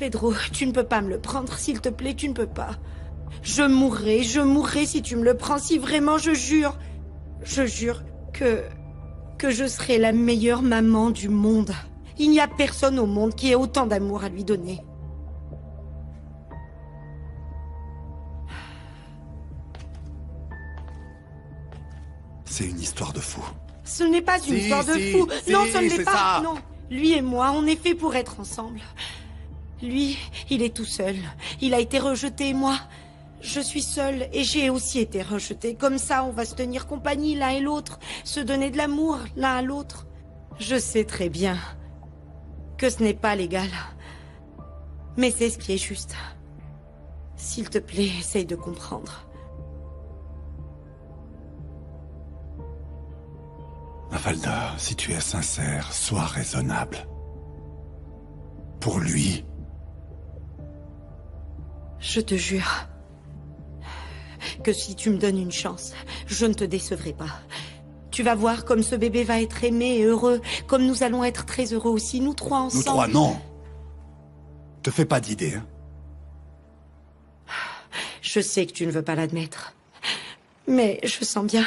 Pedro, tu ne peux pas me le prendre, s'il te plaît, tu ne peux pas. Je mourrai si tu me le prends, si vraiment, je jure que je serai la meilleure maman du monde. Il n'y a personne au monde qui ait autant d'amour à lui donner. C'est une histoire de fou. Ce n'est pas une histoire de fou. Non, ce ne l'est pas. Ça. Non. Lui et moi, on est faits pour être ensemble. Lui, il est tout seul. Il a été rejeté, moi. Je suis seule et j'ai aussi été rejetée. Comme ça, on va se tenir compagnie l'un et l'autre, se donner de l'amour l'un à l'autre. Je sais très bien que ce n'est pas légal. Mais c'est ce qui est juste. S'il te plaît, essaye de comprendre. Mafalda, si tu es sincère, sois raisonnable. Pour lui. Je te jure que si tu me donnes une chance, je ne te décevrai pas. Tu vas voir comme ce bébé va être aimé et heureux, comme nous allons être très heureux aussi, nous trois ensemble. Nous trois, non. Te fais pas d'idée, hein. Je sais que tu ne veux pas l'admettre. Mais je sens bien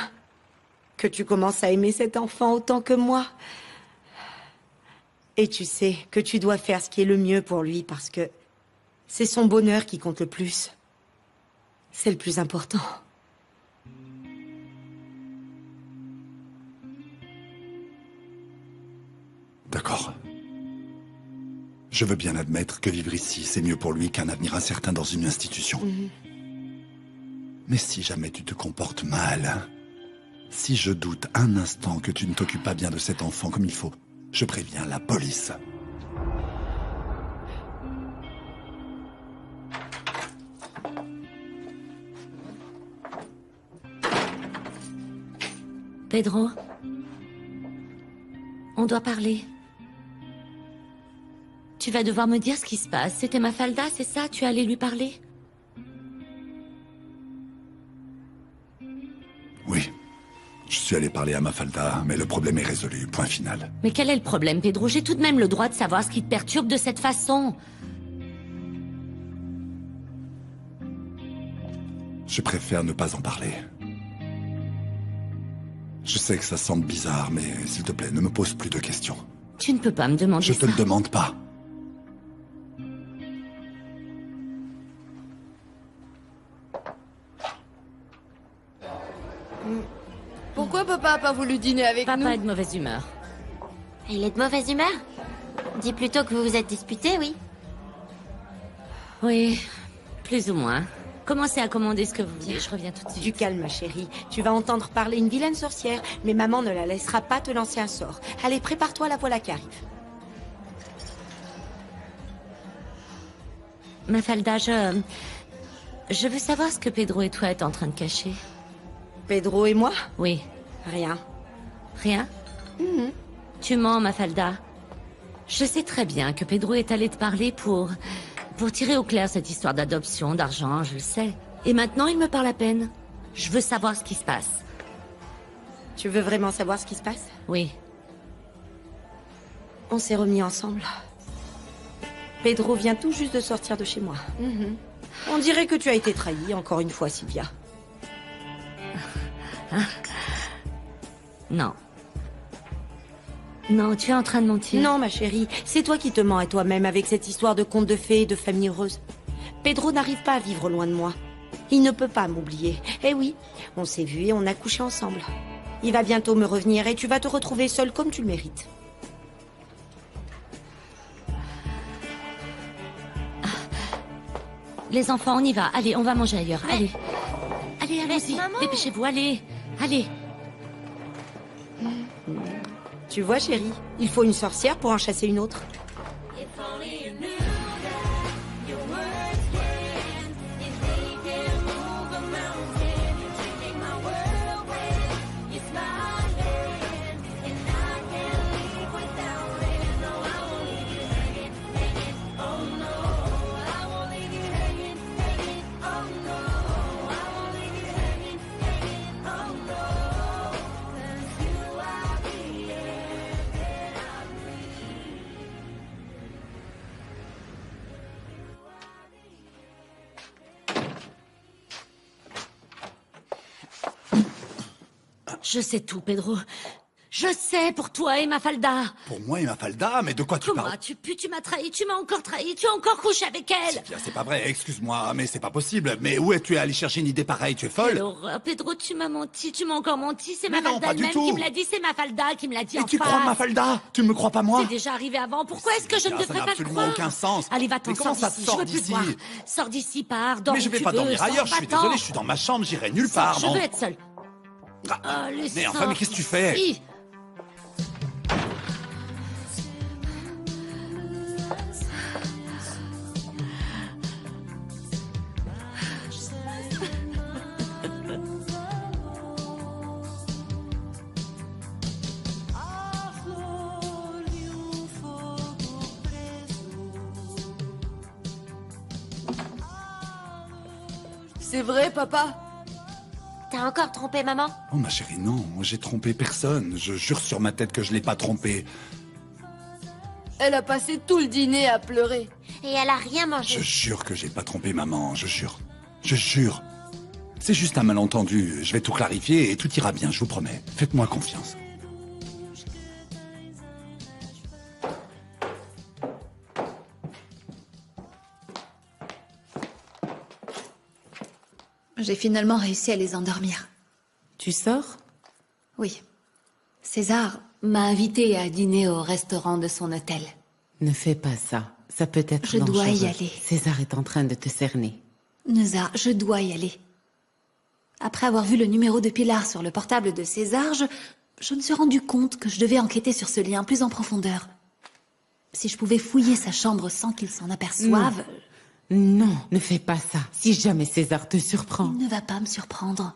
que tu commences à aimer cet enfant autant que moi. Et tu sais que tu dois faire ce qui est le mieux pour lui parce que c'est son bonheur qui compte le plus. C'est le plus important. D'accord. Je veux bien admettre que vivre ici, c'est mieux pour lui qu'un avenir incertain dans une institution. Mais si jamais tu te comportes mal, si je doute un instant que tu ne t'occupes pas bien de cet enfant comme il faut, je préviens la police. Pedro, on doit parler. Tu vas devoir me dire ce qui se passe. C'était Mafalda, c'est ça? Tu es allé lui parler? Oui. Je suis allé parler à Mafalda, mais le problème est résolu. Point final. Mais quel est le problème, Pedro? J'ai tout de même le droit de savoir ce qui te perturbe de cette façon. Je préfère ne pas en parler. Je sais que ça semble bizarre, mais s'il te plaît, ne me pose plus de questions. Tu ne peux pas me demander Je ça. te le demande pas. Pourquoi papa a pas voulu dîner avec nous? Papa est de mauvaise humeur. Il est de mauvaise humeur? Dis plutôt que vous vous êtes disputés, oui. Oui, plus ou moins. Commencez à commander ce que vous voulez, je reviens tout de suite. Du calme, ma chérie. Tu vas entendre parler une vilaine sorcière, mais maman ne la laissera pas te lancer un sort. Allez, prépare-toi, la voilà qui arrive. Mafalda, je veux savoir ce que Pedro et toi êtes en train de cacher. Pedro et moi? Oui. Rien. Rien? Tu mens, Mafalda. Je sais très bien que Pedro est allé te parler pour tirer au clair cette histoire d'adoption, d'argent, je le sais. Et maintenant, il me parle à peine. Je veux savoir ce qui se passe. Tu veux vraiment savoir ce qui se passe? Oui. On s'est remis ensemble. Pedro vient tout juste de sortir de chez moi. On dirait que tu as été trahie, encore une fois, Sylvia. Non. Non, tu es en train de mentir. Non, ma chérie, c'est toi qui te mens à toi-même avec cette histoire de conte de fées et de famille heureuse. Pedro n'arrive pas à vivre loin de moi. Il ne peut pas m'oublier. Eh oui, on s'est vus et on a couché ensemble. Il va bientôt me revenir et tu vas te retrouver seule comme tu le mérites. Les enfants, on y va. Allez, on va manger ailleurs. Mais- Allez. Allez, allez-y. maman. Dépêchez-vous, allez. Allez. Tu vois, chérie, il faut une sorcière pour en chasser une autre. Je sais tout, Pedro. Je sais pour toi et Mafalda. Pour moi et Mafalda, mais de quoi tu Comment parles? tu pues, tu m'as trahi, tu m'as encore trahi, tu as encore couché avec elle. Sylvia, c'est pas vrai, excuse-moi, mais c'est pas possible. Mais où es-tu allé chercher une idée pareille? Tu es Quelle folle? horreur, Pedro, tu m'as menti, tu m'as encore menti. C'est Mais non, Mafalda pas du elle-même tout. qui me l'a dit, c'est Mafalda qui me l'a dit Et en tu face. crois Mafalda? Tu ne me crois pas moi? C'est déjà arrivé avant, pourquoi est-ce que je ne Sylvia, ça devrais n'a pas te absolument croire? aucun sens. Allez, va-t'en, Mais comment sors ça d'ici, te je sort veux plus te d'ici? voir. Sors d'ici, pars, dors Mais je où vais tu pas veux, dormir sors, ailleurs, je suis va-t'en. désolé, je suis dans ma chambre, j'irai nulle Sors, part, je non? veux être seule. Ah, Allez, mais enfin, sors mais qu'est-ce que tu fais? d'ici. C'est vrai, papa? T'as encore trompé maman? Oh ma chérie, non, j'ai trompé personne. Je jure sur ma tête que je l'ai pas trompé. Elle a passé tout le dîner à pleurer. Et elle a rien mangé. Je jure que j'ai pas trompé maman, je jure. Je jure. C'est juste un malentendu. Je vais tout clarifier et tout ira bien, je vous promets. Faites-moi confiance. J'ai finalement réussi à les endormir. Tu sors? Oui. César m'a invité à dîner au restaurant de son hôtel. Ne fais pas ça. Ça peut être Je dois y dangereux. aller. César est en train de te cerner. Neuza, je dois y aller. Après avoir vu le numéro de Pilar sur le portable de César, je me suis rendu compte que je devais enquêter sur ce lien plus en profondeur. Si je pouvais fouiller sa chambre sans qu'il s'en aperçoive, Non, ne fais pas ça. Si jamais César te surprend. il ne va pas me surprendre.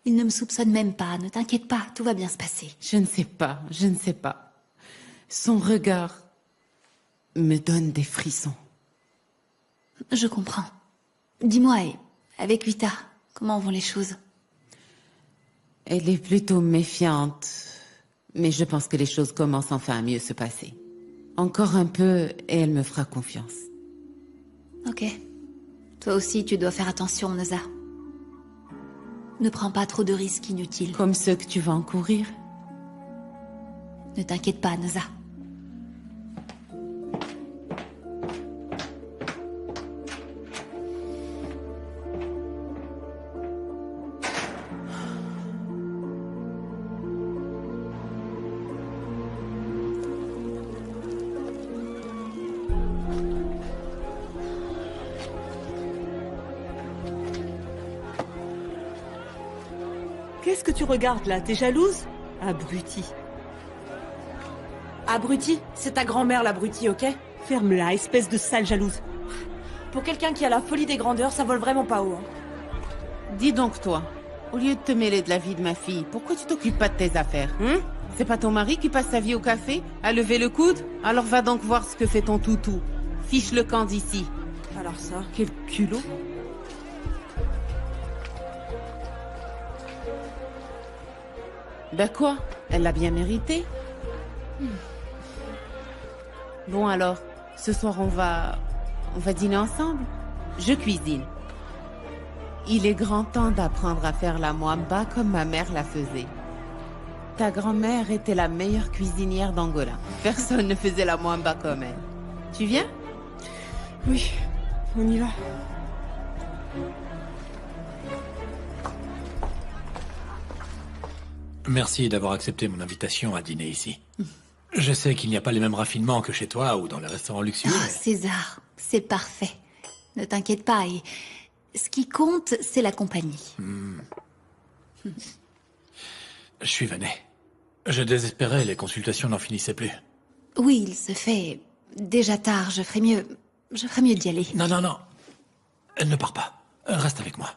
Il ne me soupçonne même pas, ne t'inquiète pas, tout va bien se passer. Je ne sais pas, je ne sais pas. Son regard me donne des frissons. Je comprends. Dis-moi, avec Vita, comment vont les choses? Elle est plutôt méfiante. Mais je pense que les choses commencent enfin à mieux se passer. Encore un peu et elle me fera confiance. Ok. Toi aussi, tu dois faire attention, Neuza. Ne prends pas trop de risques inutiles. Comme ceux que tu vas encourir. Ne t'inquiète pas, Neuza. Qu'est-ce que tu regardes là? T'es jalouse? Abruti. Abruti, c'est ta grand-mère l'abruti, ok? Ferme-la, espèce de sale jalouse. Pour quelqu'un qui a la folie des grandeurs, ça vole vraiment pas haut. Dis donc toi, au lieu de te mêler de la vie de ma fille, pourquoi tu t'occupes pas de tes affaires, hein? C'est pas ton mari qui passe sa vie au café, à lever le coude? Alors va donc voir ce que fait ton toutou. Fiche le camp d'ici. Alors ça... Quel culot. Ben quoi? Elle l'a bien mérité. Bon alors, ce soir on va dîner ensemble. Je cuisine. Il est grand temps d'apprendre à faire la mwamba comme ma mère la faisait. Ta grand-mère était la meilleure cuisinière d'Angola. Personne ne faisait la mwamba comme elle. Tu viens? Oui, on y va. Merci d'avoir accepté mon invitation à dîner ici. Je sais qu'il n'y a pas les mêmes raffinements que chez toi ou dans les restaurants luxueux. Oh, mais- César, c'est parfait. Ne t'inquiète pas, et ce qui compte, c'est la compagnie. Je suis venu. Je désespérais, les consultations n'en finissaient plus. Oui, il se fait déjà tard, je ferais mieux d'y aller. Non, non, non. Ne pars pas. Reste avec moi.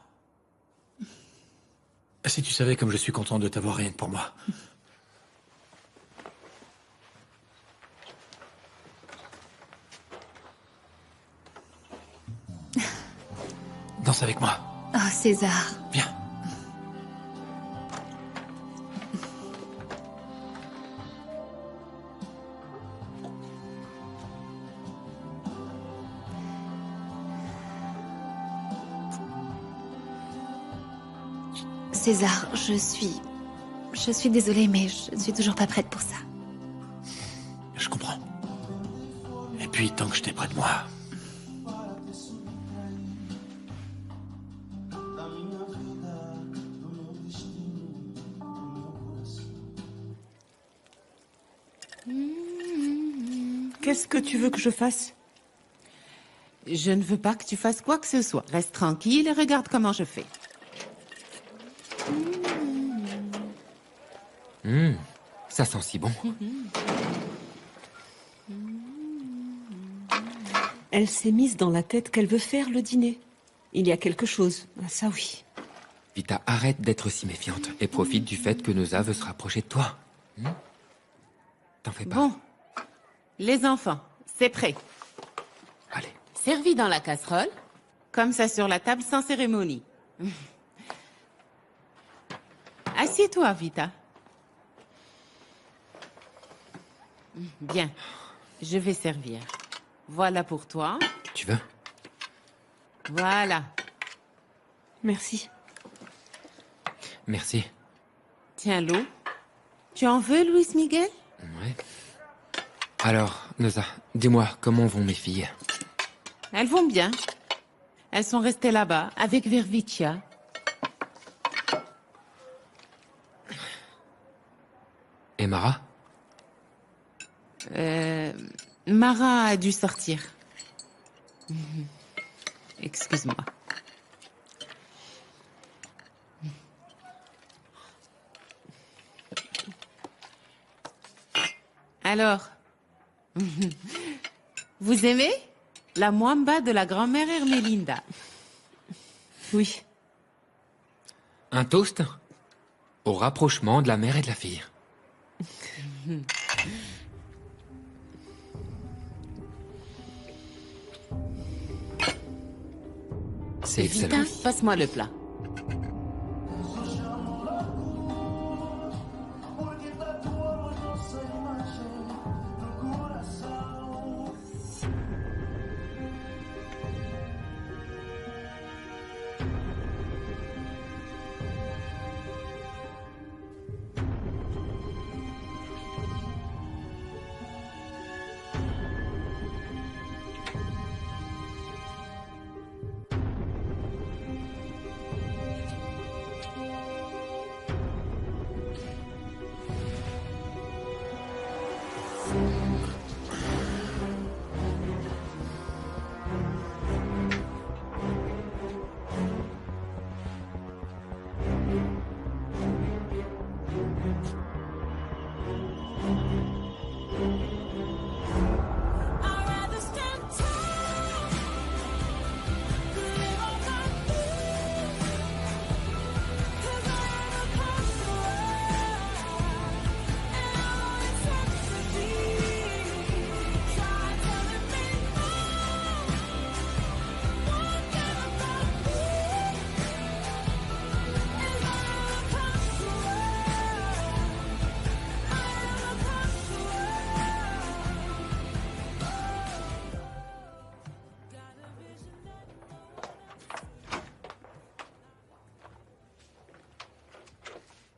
Si tu savais comme je suis content de t'avoir rien que pour moi. Danse avec moi. Oh, César. Viens. César, je suis Je suis désolée, mais je ne suis toujours pas prête pour ça. Je comprends. Et puis, tant que je t'ai près de moi... Qu'est-ce que tu veux que je fasse? Je ne veux pas que tu fasses quoi que ce soit. Reste tranquille et regarde comment je fais. Ça sent si bon. Elle s'est mise dans la tête qu'elle veut faire le dîner. Il y a quelque chose, ça oui. Vita, arrête d'être si méfiante et profite du fait que Noza veut se rapprocher de toi. T'en fais pas. Bon. Les enfants, c'est prêt. Allez. Servi dans la casserole, comme ça sur la table sans cérémonie. Assieds-toi, Vita. Bien. Je vais servir. Voilà pour toi. Tu veux? Voilà. Merci. Merci. Tiens l'eau. Tu en veux, Luis Miguel? Ouais. Alors, Noza, dis-moi, comment vont mes filles? Elles vont bien. Elles sont restées là-bas, avec Vervicia. Et Mara? Mara a dû sortir. Excuse-moi. Alors, vous aimez la mwamba de la grand-mère Hermelinda? Oui. Un toast au rapprochement de la mère et de la fille. C'est excellent. Vita, passe-moi le plat.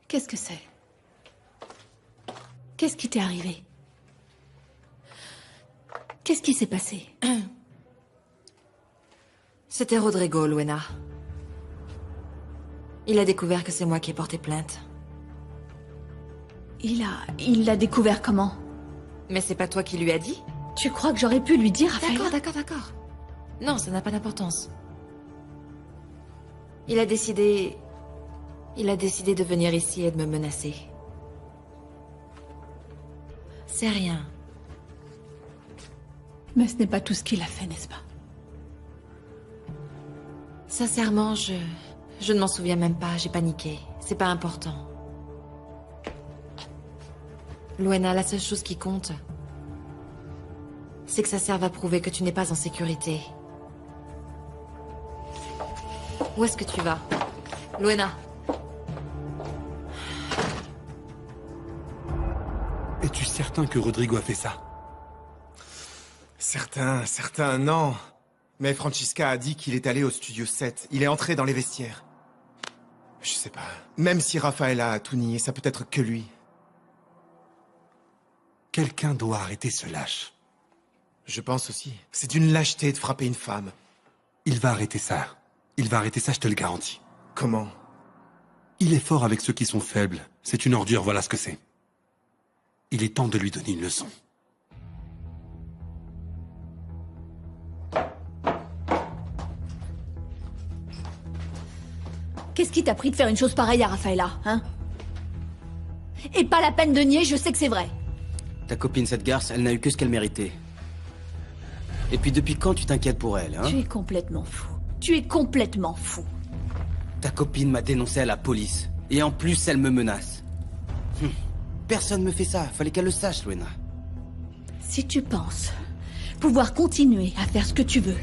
Qu'est-ce que c'est? Qu'est-ce qui t'est arrivé? Qu'est-ce qui s'est passé? C'était Rodrigo, Luena. Il a découvert que c'est moi qui ai porté plainte. Il l'a découvert comment? Mais c'est pas toi qui lui as dit? Tu crois que j'aurais pu lui dire, Rafaela? D'accord. Non, ça n'a pas d'importance. Il a décidé de venir ici et de me menacer. C'est rien. Mais ce n'est pas tout ce qu'il a fait, n'est-ce pas? Sincèrement, je ne m'en souviens même pas, j'ai paniqué. C'est pas important. Luena, la seule chose qui compte, c'est que ça serve à prouver que tu n'es pas en sécurité. Où est-ce que tu vas? Luena. Es-tu certain que Rodrigo a fait ça? Certain, non. Mais Francisca a dit qu'il est allé au studio 7. Il est entré dans les vestiaires. Je sais pas. Même si Rafaela a tout nié, ça peut être que lui. Quelqu'un doit arrêter ce lâche. Je pense aussi. C'est d'une lâcheté de frapper une femme. Il va arrêter ça. Il va arrêter ça, je te le garantis. Comment? Il est fort avec ceux qui sont faibles. C'est une ordure, voilà ce que c'est. Il est temps de lui donner une leçon. Qu'est-ce qui t'a pris de faire une chose pareille à Rafaela, hein? Et pas la peine de nier, je sais que c'est vrai. Ta copine, cette garce, elle n'a eu que ce qu'elle méritait. Et puis depuis quand tu t'inquiètes pour elle, hein? Tu es complètement fou. Tu es complètement fou. Ta copine m'a dénoncé à la police. Et en plus, elle me menace. Personne me fait ça. Fallait qu'elle le sache, Luena. Si tu penses pouvoir continuer à faire ce que tu veux,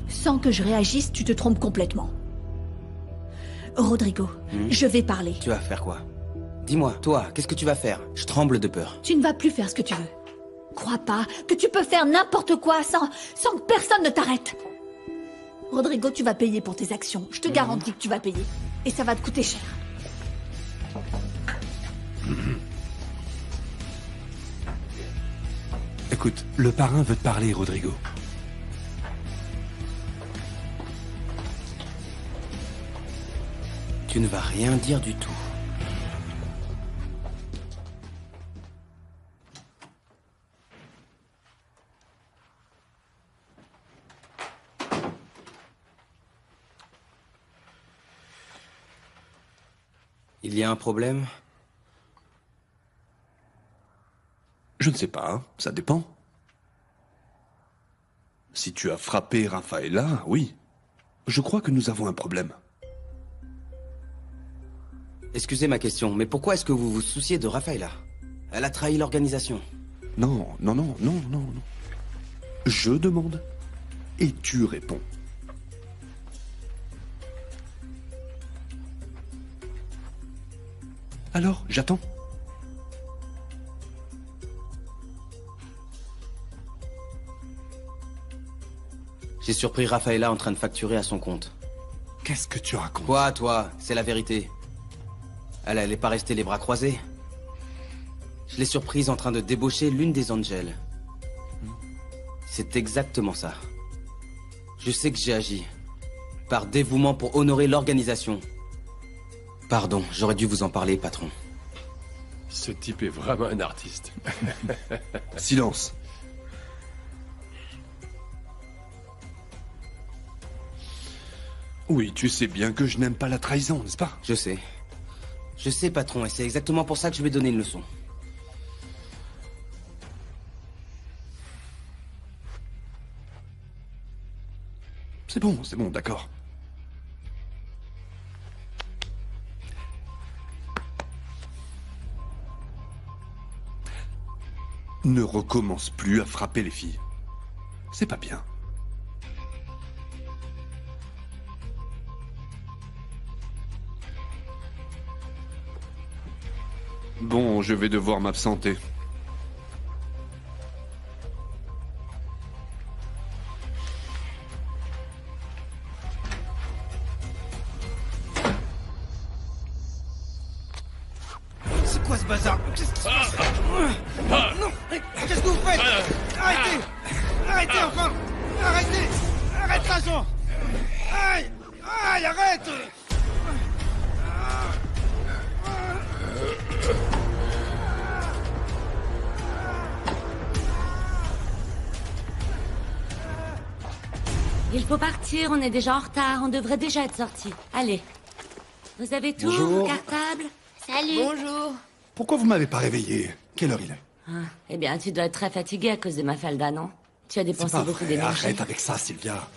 sans que je réagisse, tu te trompes complètement. Rodrigo, je vais parler. Tu vas faire quoi? Dis-moi, toi, qu'est-ce que tu vas faire? Je tremble de peur. Tu ne vas plus faire ce que tu veux. Crois pas que tu peux faire n'importe quoi sans que personne ne t'arrête. Rodrigo, tu vas payer pour tes actions. Je te garantis que tu vas payer. Et ça va te coûter cher. Écoute, le parrain veut te parler, Rodrigo. Tu ne vas rien dire du tout. Il y a un problème? Je ne sais pas, hein. Ça dépend. Si tu as frappé Rafaela, oui. Je crois que nous avons un problème. Excusez ma question, mais pourquoi est-ce que vous vous souciez de Rafaela? Elle a trahi l'organisation. Non. Je demande. Et tu réponds. Alors, j'attends. J'ai surpris Rafaela en train de facturer à son compte. Qu'est-ce que tu racontes? Quoi, toi? C'est la vérité. Elle allait pas rester les bras croisés. Je l'ai surprise en train de débaucher l'une des Angels. C'est exactement ça. Je sais que j'ai agi. Par dévouement pour honorer l'organisation. Pardon, j'aurais dû vous en parler, patron. Ce type est vraiment un artiste. Silence. Oui, tu sais bien que je n'aime pas la trahison, n'est-ce pas? Je sais. Je sais, patron, et c'est exactement pour ça que je vais donner une leçon. C'est bon, d'accord. Ne recommence plus à frapper les filles. C'est pas bien. Bon, je vais devoir m'absenter. C'est quoi ce bazar? Qu'est-ce qui se passe? Non! Qu'est-ce que vous faites? Arrêtez! Arrêtez enfin! Arrêtez! Arrête l'agent! Aïe! Aïe, arrête! Il faut partir, on est déjà en retard, on devrait déjà être sortis. Allez. Vous avez tout, Bonjour. vos cartables? Salut. Bonjour. Pourquoi vous m'avez pas réveillé? Quelle heure il est? Eh bien, tu dois être très fatigué à cause de Mafalda, non? Tu as C'est dépensé pas beaucoup vrai, d'énergie. arrête avec ça, Sylvia.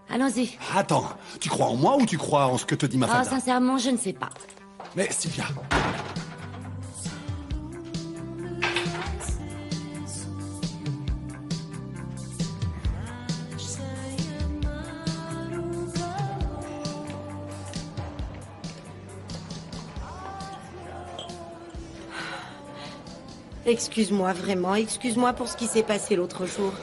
Allons-y. Attends, tu crois en moi ou tu crois en ce que te dit Oh, Mafalda? sincèrement, je ne sais pas. Mais Sylvia... Excuse-moi, vraiment, excuse-moi pour ce qui s'est passé l'autre jour.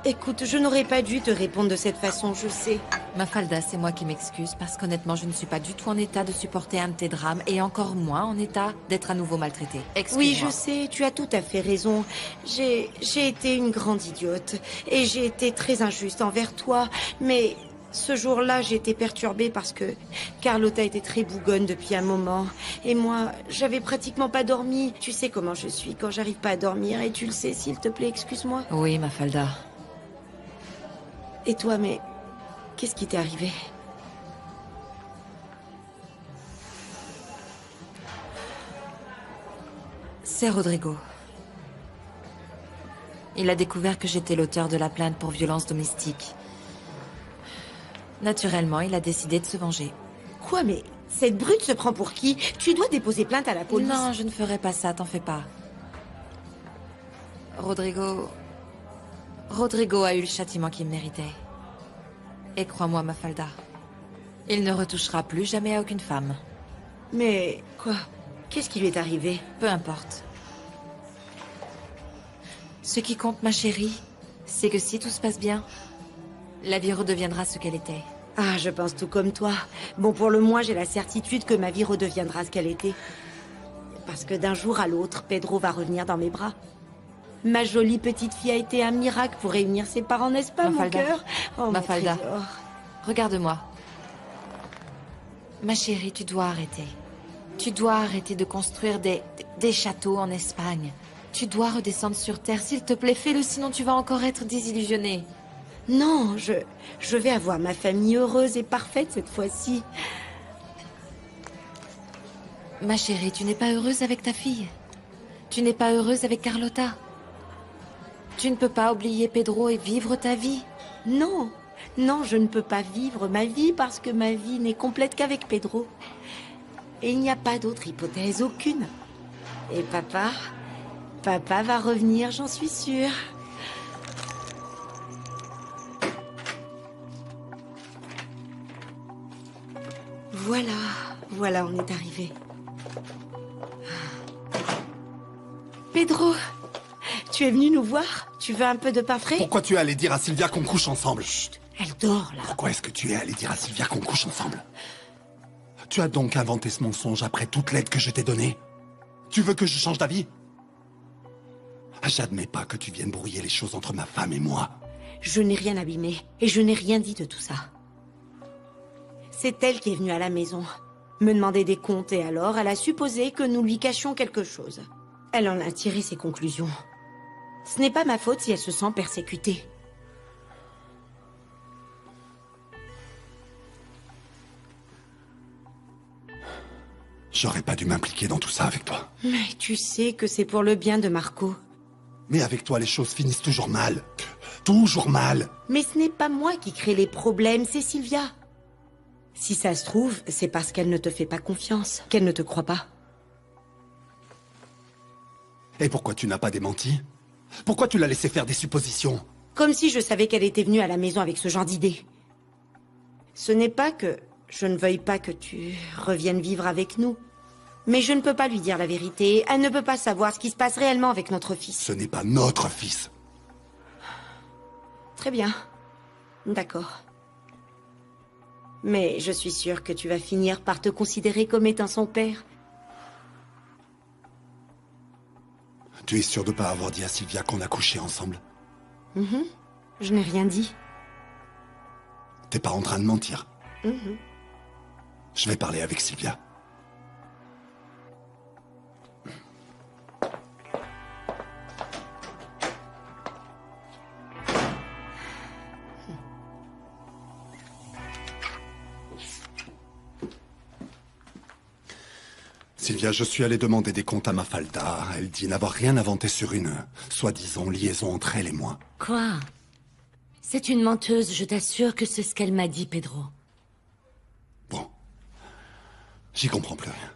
Écoute, je n'aurais pas dû te répondre de cette façon, je sais. Mafalda, c'est moi qui m'excuse parce qu'honnêtement, je ne suis pas du tout en état de supporter un de tes drames et encore moins en état d'être à nouveau maltraitée. Excuse-moi. Oui, je sais, tu as tout à fait raison. J'ai été une grande idiote et j'ai été très injuste envers toi, mais ce jour-là, j'ai été perturbée parce que Carlotta était très bougonne depuis un moment et moi, j'avais pratiquement pas dormi. Tu sais comment je suis quand j'arrive pas à dormir et tu le sais, s'il te plaît, excuse-moi. Oui, Mafalda. Et toi, mais qu'est-ce qui t'est arrivé? C'est Rodrigo. Il a découvert que j'étais l'auteur de la plainte pour violence domestique. Naturellement, il a décidé de se venger. Quoi, mais cette brute se prend pour qui? Tu dois déposer plainte à la police. Non, je ne ferai pas ça, t'en fais pas. Rodrigo a eu le châtiment qu'il méritait. Et crois-moi, Mafalda, il ne retouchera plus jamais à aucune femme. Mais quoi? Qu'est-ce qui lui est arrivé? Peu importe. Ce qui compte, ma chérie, c'est que si tout se passe bien, la vie redeviendra ce qu'elle était. Ah, je pense tout comme toi. Bon, pour le moins, j'ai la certitude que ma vie redeviendra ce qu'elle était. Parce que d'un jour à l'autre, Pedro va revenir dans mes bras. Ma jolie petite fille a été un miracle pour réunir ses parents, n'est-ce pas, Mafalda. mon cœur? Oh, Mafalda, mon trésor. regarde-moi. Ma chérie, tu dois arrêter. Tu dois arrêter de construire des châteaux en Espagne. Tu dois redescendre sur Terre, s'il te plaît, fais-le, sinon tu vas encore être désillusionnée. Non, je vais avoir ma famille heureuse et parfaite cette fois-ci. Ma chérie, tu n'es pas heureuse avec ta fille. Tu n'es pas heureuse avec Carlotta. Tu ne peux pas oublier Pedro et vivre ta vie. Non, non, je ne peux pas vivre ma vie parce que ma vie n'est complète qu'avec Pedro. Et il n'y a pas d'autre hypothèse, aucune. Et papa va revenir, j'en suis sûre. Voilà, on est arrivé. Pedro, tu es venu nous voir? Tu veux un peu de pain frais? Pourquoi tu es allé dire à Sylvia qu'on couche ensemble? Chut. Elle dort, là. Pourquoi est-ce que tu es allé dire à Sylvia qu'on couche ensemble? Tu as donc inventé ce mensonge après toute l'aide que je t'ai donnée? Tu veux que je change d'avis? J'admets pas que tu viennes brouiller les choses entre ma femme et moi. Je n'ai rien abîmé et je n'ai rien dit de tout ça. C'est elle qui est venue à la maison, me demander des comptes et alors elle a supposé que nous lui cachions quelque chose. Elle en a tiré ses conclusions. Ce n'est pas ma faute si elle se sent persécutée. J'aurais pas dû m'impliquer dans tout ça avec toi. Mais tu sais que c'est pour le bien de Marco. Mais avec toi, les choses finissent toujours mal. Toujours mal. Mais ce n'est pas moi qui crée les problèmes, c'est Sylvia. Si ça se trouve, c'est parce qu'elle ne te fait pas confiance, qu'elle ne te croit pas. Et pourquoi tu n'as pas démenti? Pourquoi tu l'as laissé faire des suppositions? Comme si je savais qu'elle était venue à la maison avec ce genre d'idée. Ce n'est pas que je ne veuille pas que tu reviennes vivre avec nous. Mais je ne peux pas lui dire la vérité. Elle ne peut pas savoir ce qui se passe réellement avec notre fils. Ce n'est pas notre fils. Très bien. D'accord. Mais je suis sûre que tu vas finir par te considérer comme étant son père. Tu es sûr de pas avoir dit à Sylvia qu'on a couché ensemble? Je n'ai rien dit. T'es pas en train de mentir? Mhm. Je vais parler avec Sylvia. Sylvia, je suis allé demander des comptes à Mafalda. Elle dit n'avoir rien inventé sur une, soi-disant, liaison entre elle et moi. Quoi? C'est une menteuse, je t'assure que c'est ce qu'elle m'a dit, Pedro. J'y comprends plus rien.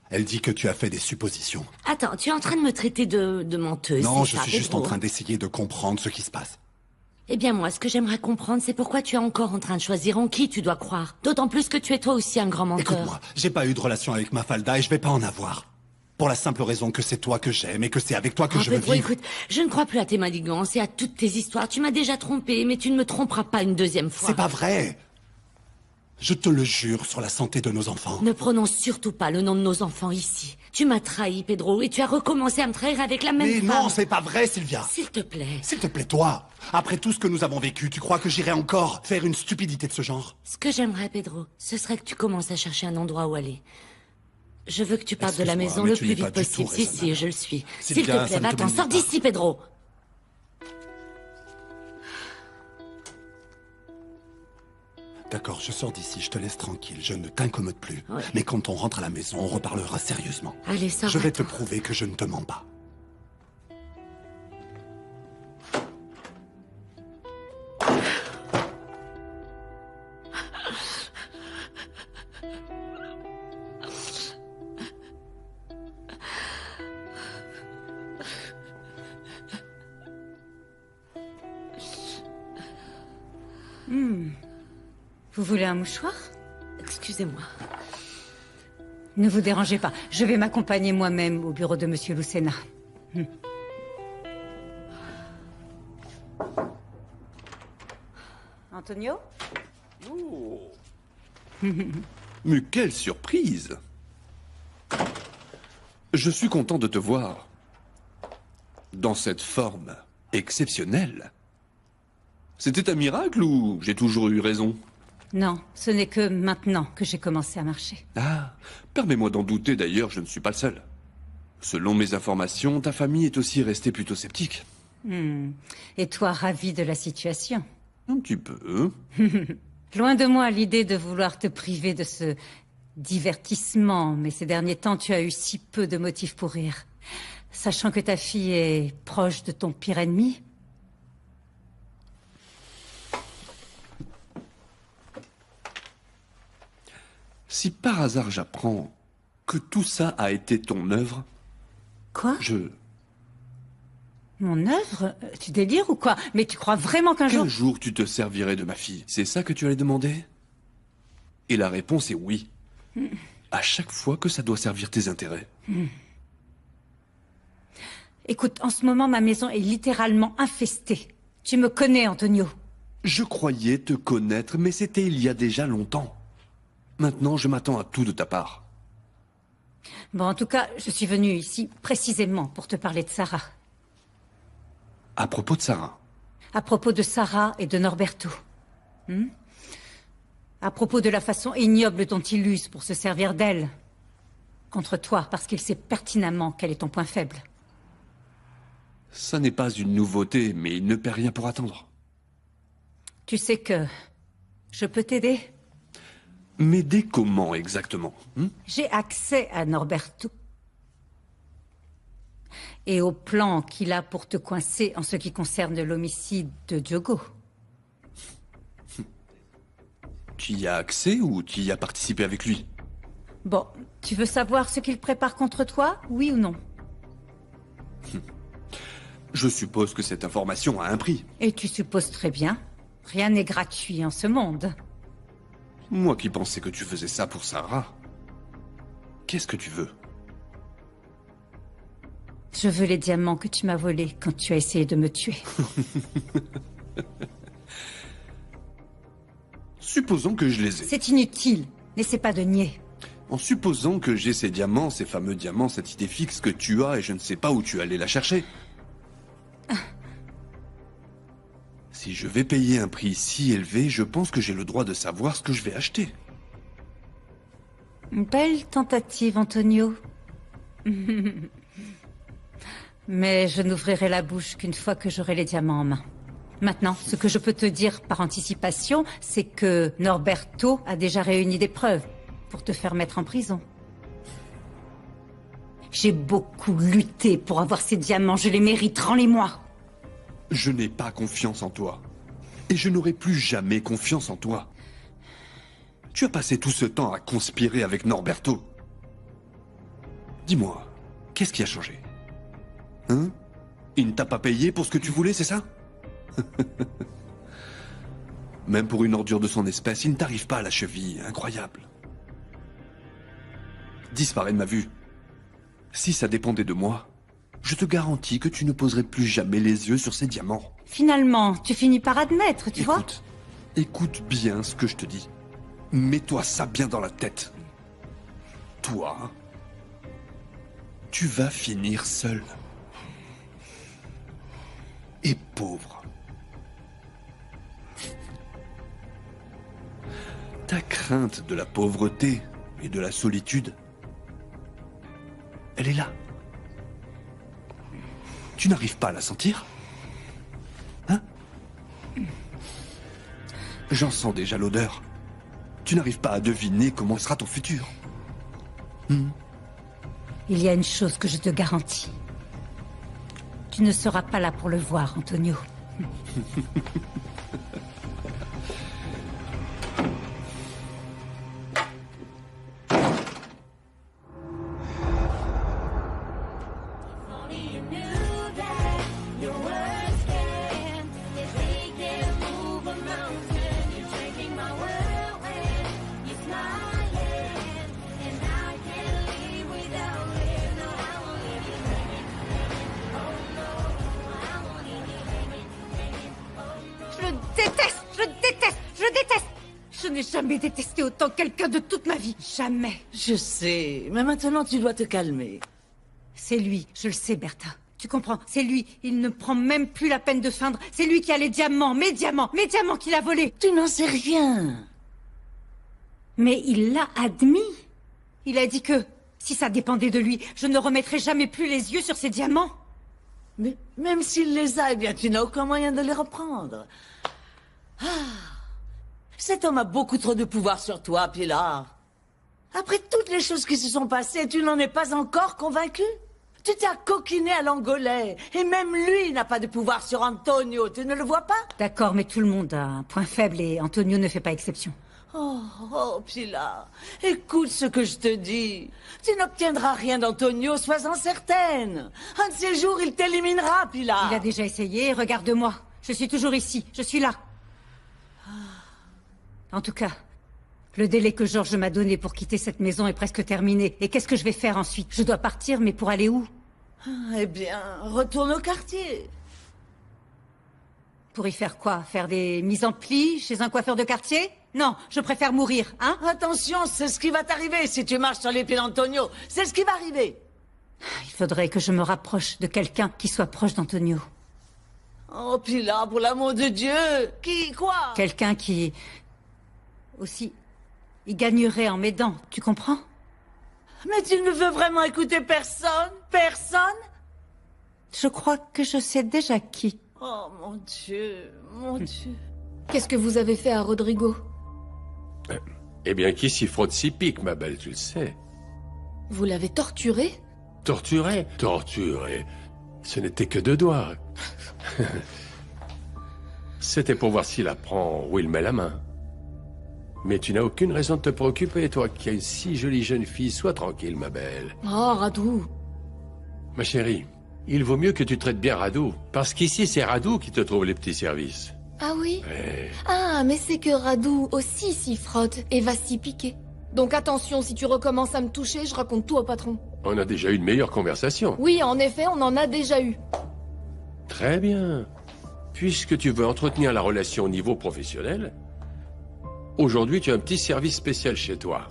Elle dit que tu as fait des suppositions. Attends, tu es en train de me traiter de menteuse? Non, c'est je ça, suis juste Pedro? en train d'essayer de comprendre ce qui se passe. Eh bien moi, ce que j'aimerais comprendre, c'est pourquoi tu es encore en train de choisir en qui tu dois croire. D'autant plus que tu es toi aussi un grand menteur. Écoute-moi, j'ai pas eu de relation avec Mafalda et je vais pas en avoir. Pour la simple raison que c'est toi que j'aime et que c'est avec toi que je veux Pedro, vivre. écoute, je ne crois plus à tes manigances et à toutes tes histoires. Tu m'as déjà trompé, mais tu ne me tromperas pas une deuxième fois. C'est pas vrai. Je te le jure sur la santé de nos enfants. Ne prononce surtout pas le nom de nos enfants ici. Tu m'as trahi, Pedro, et tu as recommencé à me trahir avec la même Mais femme. non, c'est pas vrai, Sylvia. S'il te plaît. S'il te plaît, toi. Après tout ce que nous avons vécu, tu crois que j'irai encore faire une stupidité de ce genre? Ce que j'aimerais, Pedro, ce serait que tu commences à chercher un endroit où aller. Je veux que tu partes de la maison le plus vite possible. Si, je le suis. S'il te plaît, va-t'en, sors d'ici, Pedro. D'accord, je sors d'ici, je te laisse tranquille, je ne t'incommode plus. Ouais. Mais quand on rentre à la maison, on reparlera sérieusement. Allez, sors. Je vais te prouver que je ne te mens pas. Vous voulez un mouchoir? Excusez-moi. Ne vous dérangez pas. Je vais m'accompagner moi-même au bureau de Monsieur Lucena. Antonio? Mais quelle surprise! Je suis content de te voir. Dans cette forme exceptionnelle. C'était un miracle ou j'ai toujours eu raison? Non, ce n'est que maintenant que j'ai commencé à marcher. Ah, permets-moi d'en douter d'ailleurs, je ne suis pas le seul. Selon mes informations, ta famille est aussi restée plutôt sceptique. Et toi, ravi de la situation? Un petit peu. Loin de moi l'idée de vouloir te priver de ce divertissement, mais ces derniers temps, tu as eu si peu de motifs pour rire. Sachant que ta fille est proche de ton pire ennemi. Si par hasard j'apprends que tout ça a été ton œuvre... Quoi? Mon œuvre? Tu délires ou quoi? Mais tu crois vraiment qu'un jour... Qu'un jour tu te servirais de ma fille, c'est ça que tu allais demander? Et la réponse est oui. À chaque fois que ça doit servir tes intérêts. Écoute, en ce moment, ma maison est littéralement infestée. Tu me connais, Antonio. Je croyais te connaître, mais c'était il y a déjà longtemps. Maintenant, je m'attends à tout de ta part. Bon, en tout cas, je suis venue ici précisément pour te parler de Sarah. À propos de Sarah. À propos de Sarah et de Norberto. À propos de la façon ignoble dont il use pour se servir d'elle. Contre toi, parce qu'il sait pertinemment quel est ton point faible. Ça n'est pas une nouveauté, mais il ne perd rien pour attendre. Tu sais que je peux t'aider? M'aider comment exactement? J'ai accès à Norberto. Et au plan qu'il a pour te coincer en ce qui concerne l'homicide de Diogo. Tu y as accès ou tu y as participé avec lui? Bon, tu veux savoir ce qu'il prépare contre toi, oui ou non? Je suppose que cette information a un prix. Et tu supposes très bien. Rien n'est gratuit en ce monde. Moi qui pensais que tu faisais ça pour Sarah. Qu'est-ce que tu veux? Je veux les diamants que tu m'as volés quand tu as essayé de me tuer. Supposons que je les ai. C'est inutile. N'essaie pas de nier. En supposant que j'ai ces diamants, ces fameux diamants, cette idée fixe que tu as et je ne sais pas où tu allais la chercher. Si je vais payer un prix si élevé, je pense que j'ai le droit de savoir ce que je vais acheter. Une belle tentative, Antonio. Mais je n'ouvrirai la bouche qu'une fois que j'aurai les diamants en main. Maintenant, ce que je peux te dire par anticipation, c'est que Norberto a déjà réuni des preuves pour te faire mettre en prison. J'ai beaucoup lutté pour avoir ces diamants, je les mérite, rends-les-moi. Je n'ai pas confiance en toi. Et je n'aurai plus jamais confiance en toi. Tu as passé tout ce temps à conspirer avec Norberto. Dis-moi, qu'est-ce qui a changé? Hein? Il ne t'a pas payé pour ce que tu voulais, c'est ça? Même pour une ordure de son espèce, il ne t'arrive pas à la cheville. Incroyable. Disparais de ma vue. Si ça dépendait de moi, je te garantis que tu ne poserais plus jamais les yeux sur ces diamants. Finalement, tu finis par admettre, tu vois? Écoute bien ce que je te dis. Mets-toi ça bien dans la tête. Toi, tu vas finir seul. Et pauvre. Ta crainte de la pauvreté et de la solitude, elle est là. Tu n'arrives pas à la sentir? Hein? J'en sens déjà l'odeur. Tu n'arrives pas à deviner comment sera ton futur. Il y a une chose que je te garantis. Tu ne seras pas là pour le voir, Antonio. Je n'ai jamais détesté autant quelqu'un de toute ma vie. Jamais. Je sais, mais maintenant tu dois te calmer. C'est lui, je le sais, Bertha. Tu comprends? C'est lui. Il ne prend même plus la peine de feindre. C'est lui qui a les diamants, mes diamants qu'il a volés. Tu n'en sais rien. Mais il l'a admis. Il a dit que, si ça dépendait de lui, je ne remettrais jamais plus les yeux sur ces diamants. Mais même s'il les a, eh bien tu n'as aucun moyen de les reprendre. Ah. Cet homme a beaucoup trop de pouvoir sur toi, Pilar. Après toutes les choses qui se sont passées, tu n'en es pas encore convaincu? Tu t'es coquiné à l'Angolais, et même lui n'a pas de pouvoir sur Antonio, tu ne le vois pas? D'accord, mais tout le monde a un point faible et Antonio ne fait pas exception. Oh, Pilar, écoute ce que je te dis. Tu n'obtiendras rien d'Antonio, sois-en certaine. Un de ces jours, il t'éliminera, Pilar. Il a déjà essayé, regarde-moi. Je suis toujours ici, je suis là. En tout cas, le délai que Georges m'a donné pour quitter cette maison est presque terminé. Et qu'est-ce que je vais faire ensuite? Je dois partir, mais pour aller où? Eh bien, retourne au quartier. Pour y faire quoi? Faire des mises en plis chez un coiffeur de quartier? Non, je préfère mourir, hein? Attention, c'est ce qui va t'arriver si tu marches sur les pieds d'Antonio. C'est ce qui va arriver. Il faudrait que je me rapproche de quelqu'un qui soit proche d'Antonio. Oh, Pilar, pour l'amour de Dieu. Qui, quoi? Quelqu'un qui... aussi... il gagnerait en m'aidant, tu comprends? Mais tu ne veux vraiment écouter personne? Personne? Je crois que je sais déjà qui. Oh, mon Dieu, mon Dieu. Qu'est-ce que vous avez fait à Rodrigo? Eh bien, qui s'y frotte s'y pique, ma belle, tu le sais. Vous l'avez torturé? Torturé? Torturé. Ce n'était que 2 doigts. C'était pour voir s'il apprend où il met la main. Mais tu n'as aucune raison de te préoccuper, toi qui as une si jolie jeune fille. Sois tranquille, ma belle. Oh, Radou. Ma chérie, il vaut mieux que tu traites bien Radou. Parce qu'ici, c'est Radou qui te trouve les petits services. Ah oui? Ouais. Ah, mais c'est que Radou aussi s'y frotte et va s'y piquer. Donc attention, si tu recommences à me toucher, je raconte tout au patron. On a déjà eu une meilleure conversation. Oui, en effet, on en a déjà eu. Très bien. Puisque tu veux entretenir la relation au niveau professionnel, aujourd'hui tu as un petit service spécial chez toi.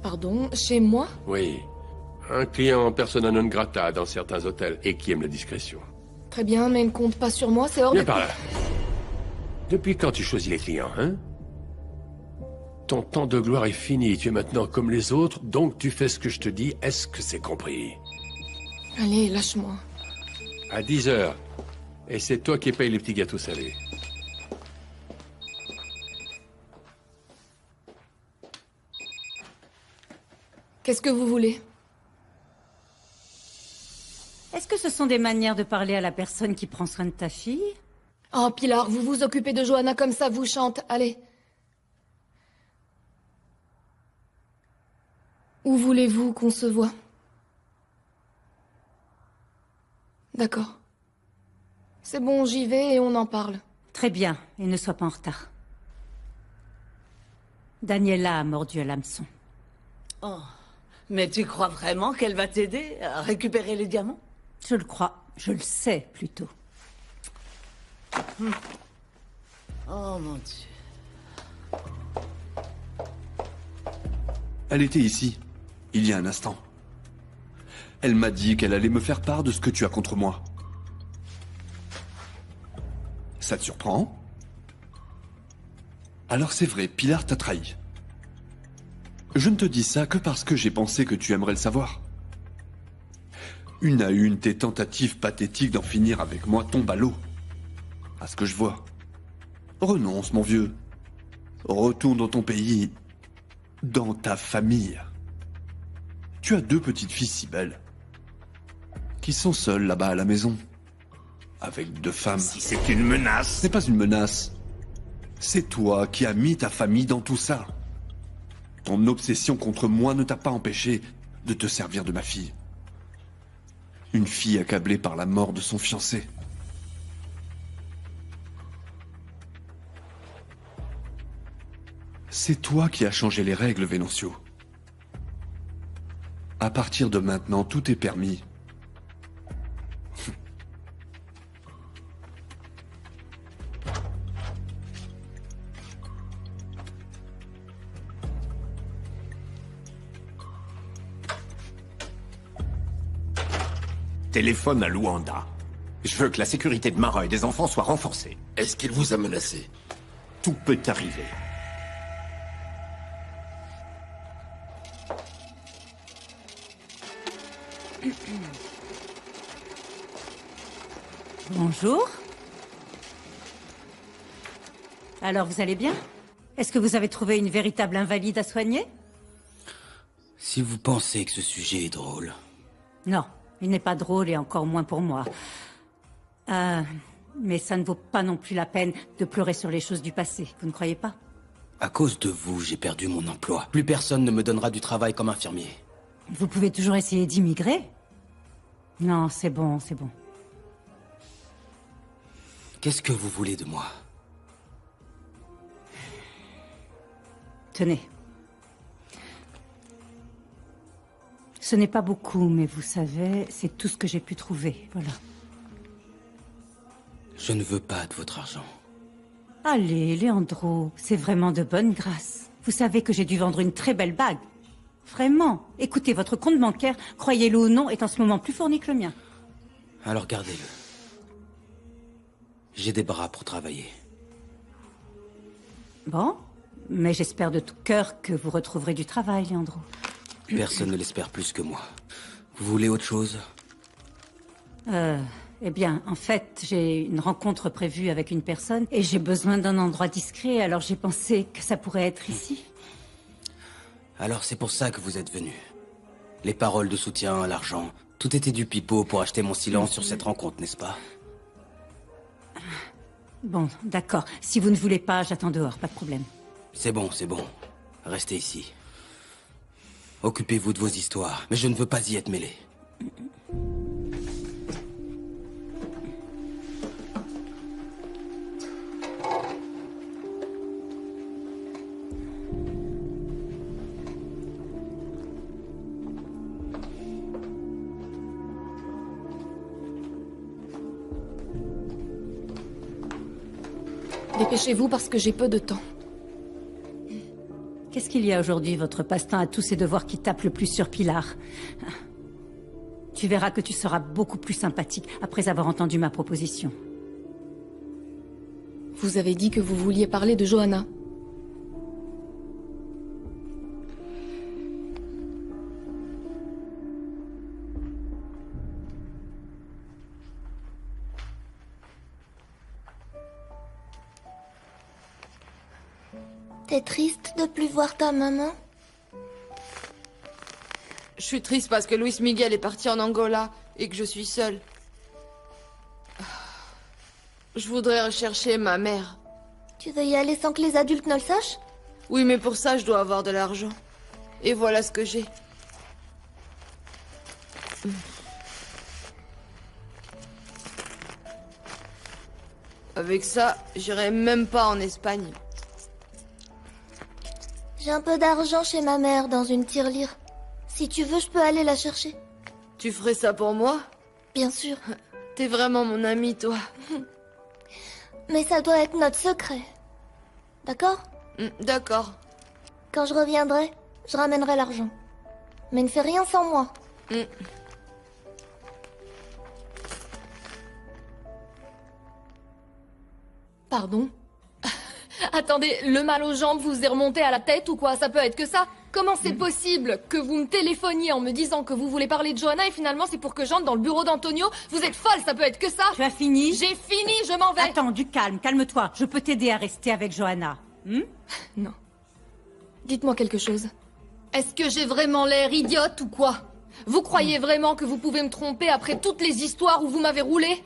Pardon, chez moi? Oui. Un client persona non grata dans certains hôtels et qui aime la discrétion. Très bien, mais ne compte pas sur moi, c'est hors Viens de... par là. Depuis quand tu choisis les clients, hein? Ton temps de gloire est fini, tu es maintenant comme les autres, donc tu fais ce que je te dis, est-ce que c'est compris? Allez, lâche-moi. À 10h. Et c'est toi qui payes les petits gâteaux salés. Qu'est-ce que vous voulez? Est-ce que ce sont des manières de parler à la personne qui prend soin de ta fille? Oh, Pilar, vous vous occupez de Johanna comme ça, vous chante. Allez. Où voulez-vous qu'on se voit? D'accord. C'est bon, j'y vais et on en parle. Très bien, et ne sois pas en retard. Daniela a mordu à l'hameçon. Oh, mais tu crois vraiment qu'elle va t'aider à récupérer les diamants? Je le crois, je le sais plutôt. Oh mon Dieu. Elle était ici, il y a un instant. Elle m'a dit qu'elle allait me faire part de ce que tu as contre moi. Ça te surprend? Alors c'est vrai, Pilar t'a trahi. Je ne te dis ça que parce que j'ai pensé que tu aimerais le savoir. Une à une, tes tentatives pathétiques d'en finir avec moi tombent à l'eau. À ce que je vois. Renonce, mon vieux. Retourne dans ton pays, dans ta famille. Tu as 2 petites filles si belles, qui sont seules là-bas à la maison, avec 2 femmes. Si c'est une menace... Ce n'est pas une menace. C'est toi qui as mis ta famille dans tout ça. Ton obsession contre moi ne t'a pas empêché de te servir de ma fille. Une fille accablée par la mort de son fiancé. C'est toi qui as changé les règles, Venancio. À partir de maintenant, tout est permis. Téléphone à Luanda. Je veux que la sécurité de Mara et des enfants soit renforcée. Est-ce qu'il vous a menacé? Tout peut arriver. Bonjour. Alors, vous allez bien? Est-ce que vous avez trouvé une véritable invalide à soigner? Si vous pensez que ce sujet est drôle... Non, il n'est pas drôle et encore moins pour moi. Mais ça ne vaut pas non plus la peine de pleurer sur les choses du passé, vous ne croyez pas? À cause de vous, j'ai perdu mon emploi. Plus personne ne me donnera du travail comme infirmier. Vous pouvez toujours essayer d'immigrer? Non, c'est bon, c'est bon. Qu'est-ce que vous voulez de moi? Tenez. Ce n'est pas beaucoup, mais vous savez, c'est tout ce que j'ai pu trouver, voilà. Je ne veux pas de votre argent. Allez, Leandro, c'est vraiment de bonne grâce. Vous savez que j'ai dû vendre une très belle bague. Vraiment. Écoutez, votre compte bancaire, croyez-le ou non, est en ce moment plus fourni que le mien. Alors gardez-le. J'ai des bras pour travailler. Bon, mais j'espère de tout cœur que vous retrouverez du travail, Leandro. Personne ne l'espère plus que moi. Vous voulez autre chose? Eh bien, en fait, j'ai une rencontre prévue avec une personne et j'ai besoin d'un endroit discret, alors j'ai pensé que ça pourrait être ici. Alors c'est pour ça que vous êtes venu. Les paroles de soutien, l'argent, tout était du pipeau pour acheter mon silence sur cette rencontre, n'est-ce pas? Bon, d'accord. Si vous ne voulez pas, j'attends dehors, pas de problème. C'est bon, c'est bon. Restez ici. Occupez-vous de vos histoires, mais je ne veux pas y être mêlé. Dépêchez-vous parce que j'ai peu de temps. Qu'est-ce qu'il y a aujourd'hui, votre passe-temps à tous ces devoirs qui tapent le plus sur Pilar? Tu verras que tu seras beaucoup plus sympathique après avoir entendu ma proposition. Vous avez dit que vous vouliez parler de Johanna. T'es triste de plus voir ta maman? Je suis triste parce que Luis Miguel est parti en Angola et que je suis seule. Je voudrais rechercher ma mère. Tu veux y aller sans que les adultes ne le sachent? Oui, mais pour ça, je dois avoir de l'argent. Et voilà ce que j'ai. Avec ça, j'irai même pas en Espagne. J'ai un peu d'argent chez ma mère dans une tirelire. Si tu veux, je peux aller la chercher. Tu ferais ça pour moi? Bien sûr. T'es vraiment mon ami, toi. Mais ça doit être notre secret. D'accord? D'accord. Quand je reviendrai, Je ramènerai l'argent. Mais ne fais rien sans moi. Pardon? Attendez, le mal aux jambes vous est remonté à la tête ou quoi? Ça peut être que ça? Comment c'est possible que vous me téléphoniez en me disant que vous voulez parler de Johanna et finalement c'est pour que j'entre dans le bureau d'Antonio? Vous êtes folle, ça peut être que ça? Tu as fini? J'ai fini, je m'en vais. Attends, du calme, calme-toi. Je peux t'aider à rester avec Johanna. Non. Dites-moi quelque chose. Est-ce que j'ai vraiment l'air idiote ou quoi? Vous croyez vraiment que vous pouvez me tromper après toutes les histoires où vous m'avez roulé?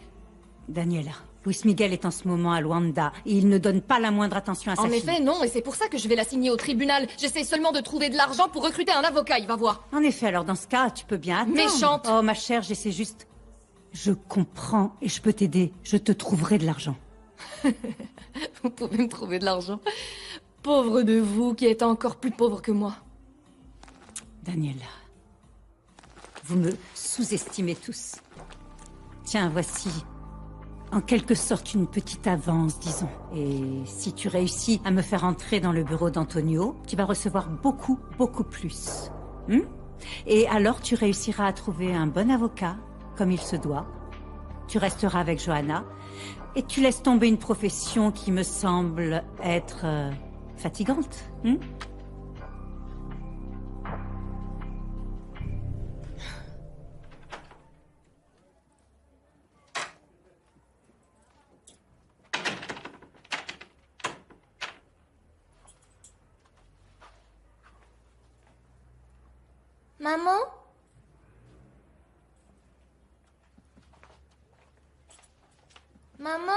Daniela, Luis Miguel est en ce moment à Luanda et il ne donne pas la moindre attention à sa En fille. effet, non, et c'est pour ça que je vais la signer au tribunal. J'essaie seulement de trouver de l'argent pour recruter un avocat, il va voir. En effet, alors dans ce cas, tu peux bien attendre. Méchante. Oh ma chère, j'essaie juste... Je comprends et je peux t'aider. Je te trouverai de l'argent. Vous pouvez me trouver de l'argent. Pauvre de vous qui êtes encore plus pauvre que moi. Daniela, vous me sous-estimez tous. Tiens, voici, en quelque sorte, une petite avance, disons. Et si tu réussis à me faire entrer dans le bureau d'Antonio, tu vas recevoir beaucoup, beaucoup plus. Et alors, tu réussiras à trouver un bon avocat, comme il se doit. Tu resteras avec Johanna, et tu laisses tomber une profession qui me semble être fatigante. Maman? Maman?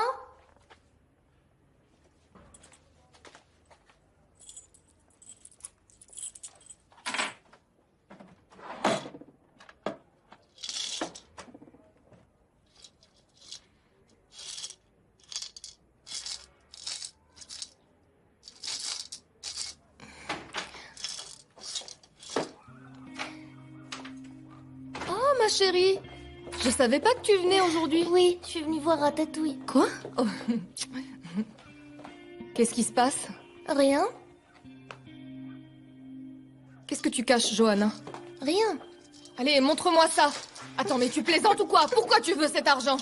Ma chérie, je savais pas que tu venais aujourd'hui. Oui, je suis venue voir Ratatouille. Quoi? Oh. Qu'est-ce qui se passe? Rien. Qu'est-ce que tu caches, Johanna? Rien. Allez, montre-moi ça. Attends, mais tu plaisantes ou quoi? Pourquoi tu veux cet argent?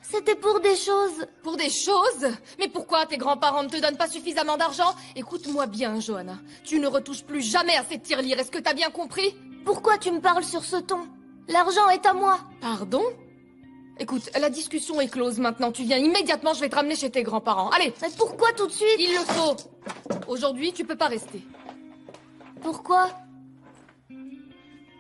C'était pour des choses. Pour des choses? Mais pourquoi tes grands-parents ne te donnent pas suffisamment d'argent? Écoute-moi bien, Johanna. Tu ne retouches plus jamais à ces tirelires, est-ce que t'as bien compris? Pourquoi tu me parles sur ce ton? L'argent est à moi. Pardon? Écoute, la discussion est close maintenant. Tu viens immédiatement, je vais te ramener chez tes grands-parents. Allez! Mais pourquoi tout de suite? Il le faut. Aujourd'hui, tu peux pas rester. Pourquoi?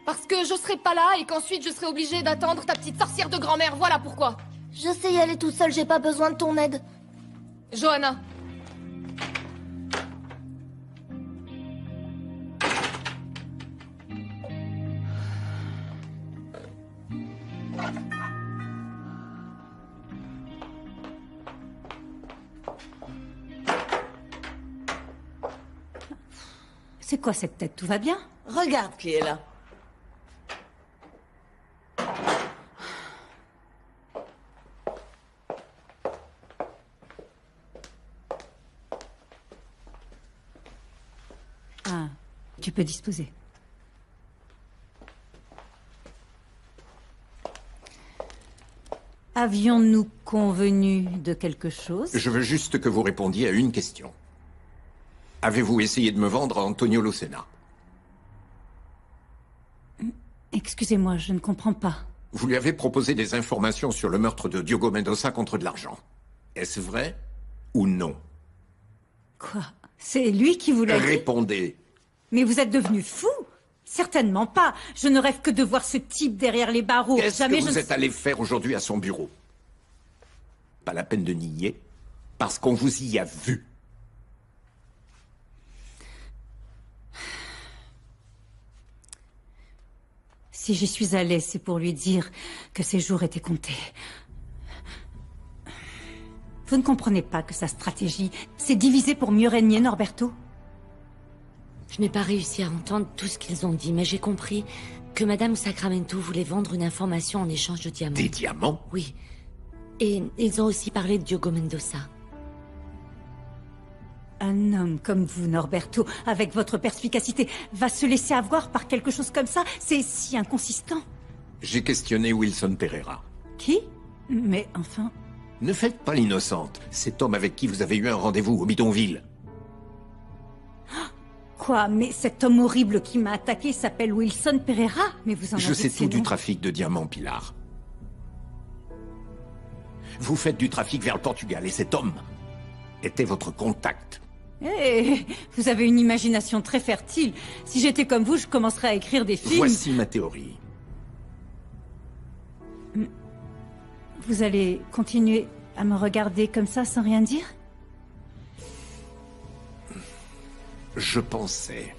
Parce que je serai pas là et qu'ensuite je serai obligée d'attendre ta petite sorcière de grand-mère. Voilà pourquoi. Je sais y aller toute seule, j'ai pas besoin de ton aide. Johanna. C'est quoi cette tête? Tout va bien? Regarde qui est là. Ah, tu peux disposer. Avions-nous convenu de quelque chose? Je veux juste que vous répondiez à une question. Avez-vous essayé de me vendre à Antonio Lucena? Excusez-moi, je ne comprends pas. Vous lui avez proposé des informations sur le meurtre de Diogo Mendoza contre de l'argent. Est-ce vrai ou non? Quoi? C'est lui qui vous l'a dit? Répondez. Mais vous êtes devenu fou? Certainement pas. Je ne rêve que de voir ce type derrière les barreaux. Qu'est-ce que vous êtes allé faire aujourd'hui à son bureau? Pas la peine de nier, parce qu'on vous y a vu. Si j'y suis allée, c'est pour lui dire que ses jours étaient comptés. Vous ne comprenez pas que sa stratégie, c'est diviser pour mieux régner, Norberto? Je n'ai pas réussi à entendre tout ce qu'ils ont dit, mais j'ai compris que Madame Sacramento voulait vendre une information en échange de diamants. Des diamants? Oui. Et ils ont aussi parlé de Diogo Mendoza. Un homme comme vous, Norberto, avec votre perspicacité, va se laisser avoir par quelque chose comme ça? C'est si inconsistant. J'ai questionné Wilson Pereira. Qui? Mais enfin... Ne faites pas l'innocente. Cet homme avec qui vous avez eu un rendez-vous au bidonville. Quoi? Mais cet homme horrible qui m'a attaqué s'appelle Wilson Pereira? Mais vous en Je avez sais ses tout du noms. trafic de diamants, Pilar. Vous faites du trafic vers le Portugal et cet homme était votre contact. Eh, vous avez une imagination très fertile. Si j'étais comme vous, je commencerais à écrire des films. Voici ma théorie. Vous allez continuer à me regarder comme ça sans rien dire? Je pensais